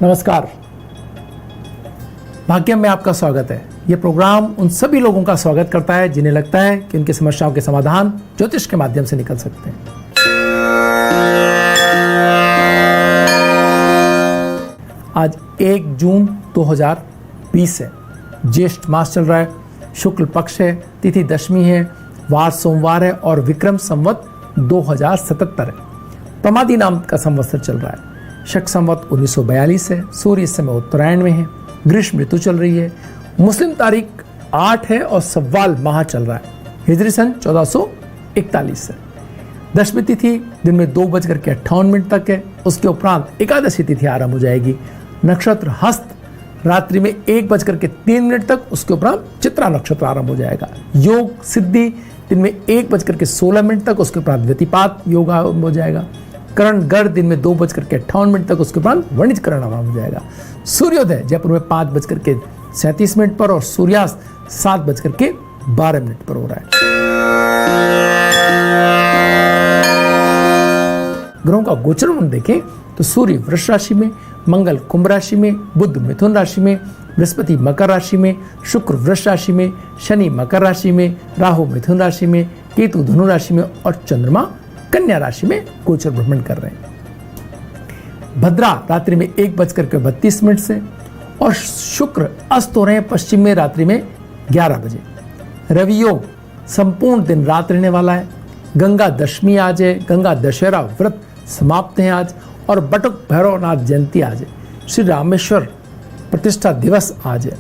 नमस्कार। भाग्यम में आपका स्वागत है। यह प्रोग्राम उन सभी लोगों का स्वागत करता है जिन्हें लगता है कि उनकी समस्याओं के समाधान ज्योतिष के माध्यम से निकल सकते हैं। आज 1 जून 2020 है। ज्येष्ठ मास चल रहा है, शुक्ल पक्ष है, तिथि दशमी है, वार सोमवार है और विक्रम संवत 2077 है। प्रमादी नाम का संवत्सर चल रहा है। शक संवत 1942 है। सूर्य इस समय उत्तरायण में है। ग्रीष्म ऋतु चल रही है। मुस्लिम तारीख 8 है और सव्वाल माह चल रहा है। हिजरी सन 1441 है। दशमी तिथि दिन में 2:58 तक है। उसके उपरांत एकादशी तिथि आरंभ हो जाएगी। नक्षत्र हस्त रात्रि में 1:03 तक, उसके उपरांत चित्रा नक्षत्र आरंभ हो जाएगा। योग सिद्धि दिन में 1:16 तक, उसके उपरांत व्यतिपात योग आरंभ हो जाएगा। करण गढ़ दिन में 2:58 तक, उसके उपरांत वणिज करण आरंभ हो जाएगा। सूर्योदय जयपुर में 5:37 पर और सूर्यास्त 7:12 पर हो रहा है। ग्रहों का गोचर देखें तो सूर्य वृष राशि में, मंगल कुंभ राशि में, बुध मिथुन राशि में, बृहस्पति मकर राशि में, शुक्र वृष राशि में, शनि मकर राशि में, राहु मिथुन राशि में, केतु धनु राशि में और चंद्रमा कन्या राशि में गोचर भ्रमण कर रहे हैं। भद्रा रात्रि में 1:32 से और शुक्र अस्त हो रहे हैं पश्चिम में रात्रि में 11 बजे। रवि योग संपूर्ण दिन रात रहने वाला है। गंगा दशमी आज है। गंगा दशहरा व्रत समाप्त है आज और बटुक भैरवनाथ जयंती आज है। श्री रामेश्वर प्रतिष्ठा दिवस आज है।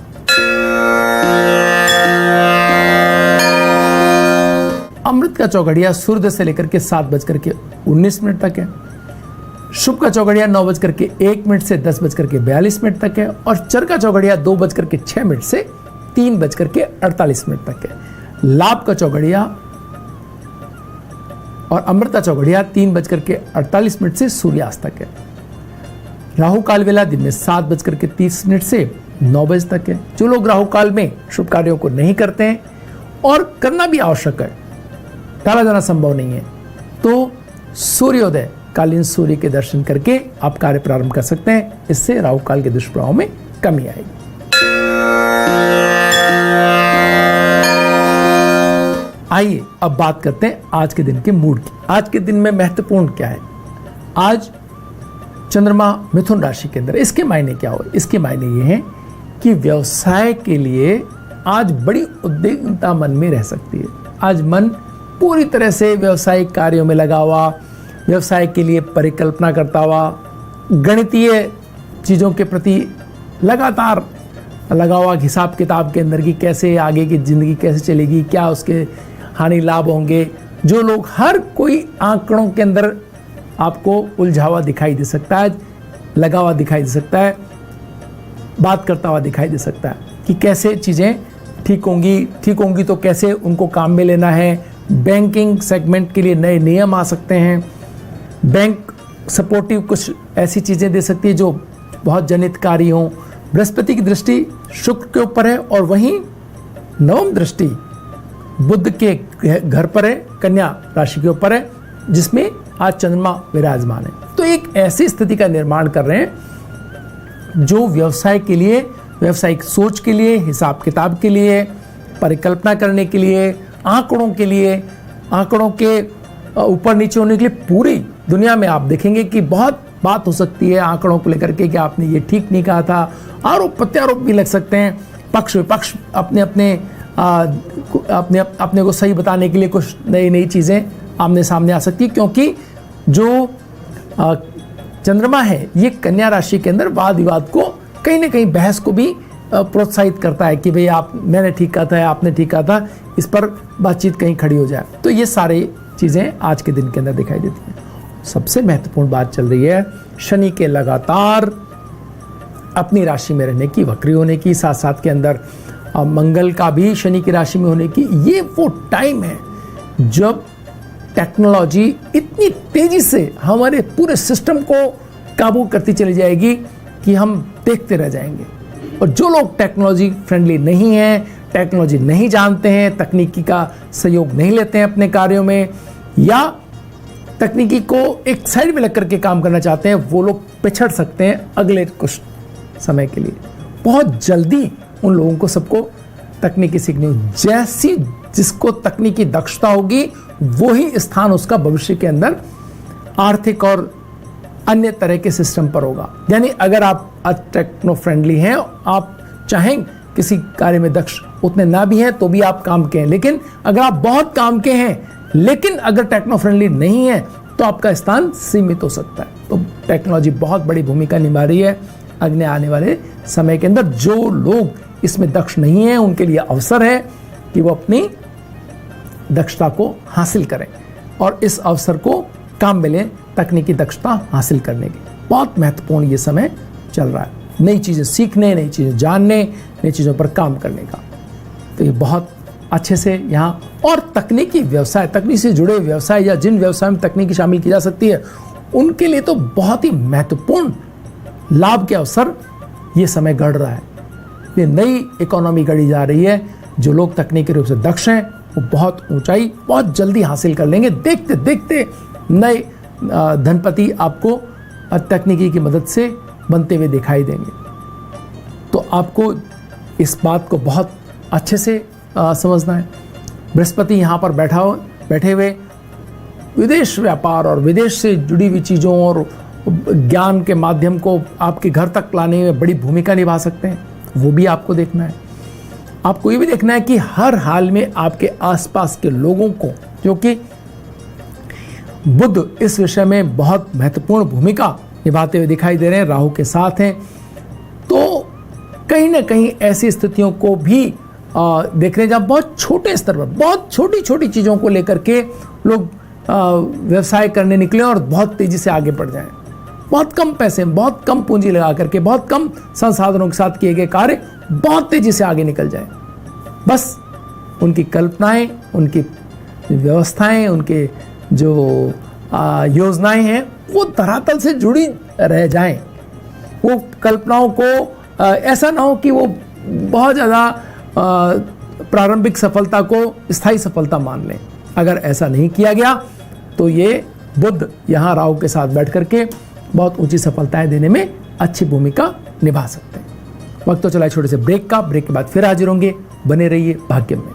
अमृत का चौघड़िया सूर्योदय से लेकर के 7:19 तक है। शुभ का चौघड़िया 9:01 से 10:42 तक है और चर का चौघड़िया 2:06 से 3:48 तक है। लाभ का चौघड़िया और अमृत का चौघड़िया 3:48 से सूर्यास्त तक है। राहु काल वेला दिन में 7:30 से 9 बजे तक है। जो लोग राहु काल में शुभ कार्यों को नहीं करते हैं और करना भी आवश्यक है, टाला जाना संभव नहीं है, तो सूर्योदय कालीन सूर्य के दर्शन करके आप कार्य प्रारंभ कर सकते हैं। इससे राहु काल के दुष्प्रभाव में कमी आएगी। आइए अब बात करते हैं आज के दिन के मूड की। आज के दिन में महत्वपूर्ण क्या है? आज चंद्रमा मिथुन राशि के अंदर। इसके मायने क्या हो? इसके मायने ये हैं कि व्यवसाय के लिए आज बड़ी उद्विग्नता मन में रह सकती है। आज मन पूरी तरह से व्यवसायिक कार्यों में लगा हुआ, व्यवसाय के लिए परिकल्पना करता हुआ, गणितीय चीज़ों के प्रति लगातार लगा हुआ, हिसाब किताब के अंदर की कैसे आगे की ज़िंदगी कैसे चलेगी, क्या उसके हानि लाभ होंगे। जो लोग, हर कोई आंकड़ों के अंदर आपको उलझा हुआ दिखाई दे सकता है, लगा हुआ दिखाई दे सकता है, बात करता हुआ दिखाई दे सकता है कि कैसे चीज़ें ठीक होंगी तो कैसे उनको काम में लेना है। बैंकिंग सेगमेंट के लिए नए नियम आ सकते हैं। बैंक सपोर्टिव कुछ ऐसी चीज़ें दे सकती है जो बहुत जनितकारी हों। बृहस्पति की दृष्टि शुक्र के ऊपर है और वहीं नवम दृष्टि बुध के घर पर है, कन्या राशि के ऊपर है, जिसमें आज चंद्रमा विराजमान है। तो एक ऐसी स्थिति का निर्माण कर रहे हैं जो व्यवसाय के लिए, व्यवसायिक सोच के लिए, हिसाब किताब के लिए, परिकल्पना करने के लिए, आंकड़ों के लिए, आंकड़ों के ऊपर नीचे होने के लिए पूरी दुनिया में आप देखेंगे कि बहुत बात हो सकती है आंकड़ों को लेकर के कि आपने ये ठीक नहीं कहा था। आरोप प्रत्यारोप भी लग सकते हैं। पक्ष विपक्ष अपने को सही बताने के लिए कुछ नई नई चीज़ें आमने सामने आ सकती है, क्योंकि जो चंद्रमा है ये कन्या राशि के अंदर वाद विवाद को, कहीं ना कहीं बहस को भी प्रोत्साहित करता है कि भाई मैंने ठीक कहा था, आपने ठीक कहा था, इस पर बातचीत कहीं खड़ी हो जाए। तो ये सारी चीज़ें आज के दिन के अंदर दिखाई देती हैं। सबसे महत्वपूर्ण बात चल रही है शनि के लगातार अपनी राशि में रहने की, वक्री होने की, साथ साथ के अंदर मंगल का भी शनि की राशि में होने की। ये वो टाइम है जब टेक्नोलॉजी इतनी तेजी से हमारे पूरे सिस्टम को काबू करती चली जाएगी कि हम देखते रह जाएंगे। और जो लोग टेक्नोलॉजी फ्रेंडली नहीं हैं, टेक्नोलॉजी नहीं जानते हैं, तकनीकी का सहयोग नहीं लेते हैं अपने कार्यों में, या तकनीकी को एक साइड में लग करके काम करना चाहते हैं, वो लोग पिछड़ सकते हैं अगले कुछ समय के लिए। बहुत जल्दी उन लोगों को सबको तकनीकी सीखनी होगी। जैसी जिसको तकनीकी दक्षता होगी वही स्थान उसका भविष्य के अंदर आर्थिक और अन्य तरह के सिस्टम पर होगा। यानी अगर आप टेक्नो फ्रेंडली हैं, आप चाहें किसी कार्य में दक्ष उतने ना भी हैं तो भी आप काम के हैं, लेकिन अगर आप बहुत काम के हैं लेकिन अगर टेक्नो फ्रेंडली नहीं है तो आपका स्थान सीमित हो सकता है। तो टेक्नोलॉजी बहुत बड़ी भूमिका निभा रही है अगले आने वाले समय के अंदर। जो लोग इसमें दक्ष नहीं हैं उनके लिए अवसर है कि वो अपनी दक्षता को हासिल करें और इस अवसर को काम में लें तकनीकी दक्षता हासिल करने की। बहुत महत्वपूर्ण ये समय चल रहा है, नई चीज़ें सीखने, नई चीज़ें जानने, नई चीज़ों पर काम करने का। तो ये बहुत अच्छे से यहाँ और तकनीकी व्यवसाय, तकनीक से जुड़े व्यवसाय या जिन व्यवसाय में तकनीकी शामिल की जा सकती है उनके लिए तो बहुत ही महत्वपूर्ण लाभ के अवसर ये समय गढ़ रहा है। ये नई इकोनॉमी गढ़ी जा रही है। जो लोग तकनीकी रूप से दक्ष हैं वो बहुत ऊंचाई बहुत जल्दी हासिल कर लेंगे। देखते देखते नए धनपति आपको तकनीकी की मदद से बनते हुए दिखाई देंगे। तो आपको इस बात को बहुत अच्छे से समझना है। बृहस्पति यहाँ पर बैठे हुए विदेश व्यापार और विदेश से जुड़ी हुई चीज़ों और ज्ञान के माध्यम को आपके घर तक लाने में बड़ी भूमिका निभा सकते हैं, वो भी आपको देखना है। आपको ये भी देखना है कि हर हाल में आपके आसपास के लोगों को, क्योंकि बुध इस विषय में बहुत महत्वपूर्ण भूमिका निभाते हुए दिखाई दे रहे हैं, राहु के साथ हैं, तो कहीं ना कहीं ऐसी स्थितियों को भी देख रहे हैं जहाँ बहुत छोटे स्तर पर बहुत छोटी छोटी चीज़ों को लेकर के लोग व्यवसाय करने निकले और बहुत तेजी से आगे बढ़ जाएं। बहुत कम पैसे, बहुत कम पूंजी लगा करके, बहुत कम संसाधनों के साथ किए गए कार्य बहुत तेजी से आगे निकल जाएं। बस उनकी कल्पनाएं, उनकी व्यवस्थाएं, उनके जो योजनाएं हैं वो धरातल से जुड़ी रह जाएं। वो कल्पनाओं को ऐसा ना हो कि वो बहुत ज़्यादा प्रारंभिक सफलता को स्थायी सफलता मान लें। अगर ऐसा नहीं किया गया तो ये बुध यहाँ राहु के साथ बैठ करके बहुत ऊंची सफलताएं देने में अच्छी भूमिका निभा सकते हैं। वक्त तो चला छोटे से ब्रेक का। ब्रेक के बाद फिर हाजिर होंगे। बने रहिए भाग्य में।